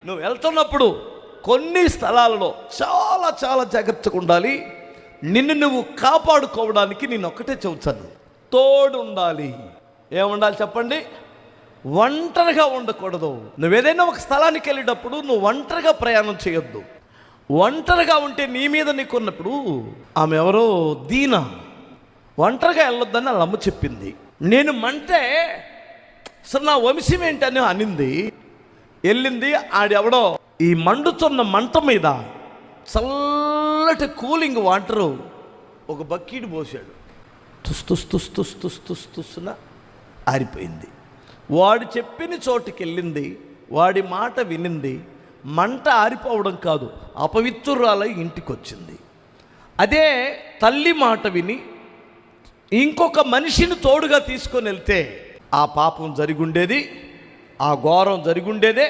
నువ్వు వెళ్తున్నప్పుడు కొన్ని స్థలాలలో చాలా చాలా జాగ్రత్తగా ఉండాలి. నిన్ను నువ్వు కాపాడుకోవడానికి నేను ఒక్కటే చెబుతాను, తోడు ఉండాలి. ఏముండాలి చెప్పండి? ఒంటరిగా ఉండకూడదు. నువ్వేదైనా ఒక స్థలానికి వెళ్ళేటప్పుడు నువ్వు ఒంటరిగా ప్రయాణం చేయొద్దు. ఒంటరిగా ఉంటే నీ మీద నీకున్నప్పుడు, ఆమె ఎవరో దీనా, ఒంటరిగా వెళ్ళొద్దని వాళ్ళ అమ్మ చెప్పింది. నేను మంటే అసలు నా వంశం ఏంటని అనింది. వెళ్ళింది, ఆడెవడో ఈ మండుతున్న మంట మీద చల్లటి కూలింగ్ వాటరు ఒక బకెట్ పోసాడు. తుస్తుస్తుస్తుస్తుస్తుస్తుస్తున ఆరిపోయింది. వాడు చెప్పిన చోటుకి వెళ్ళింది, వాడి మాట వినింది. మంట ఆరిపోవడం కాదు, అపవిత్రురాలై ఇంటికి వచ్చింది. అదే తల్లి మాట విని ఇంకొక మనిషిని తోడుగా తీసుకొని వెళ్తే ఆ పాపం జరిగుండేది, ఆ ఘోరం జరిగుండేదే.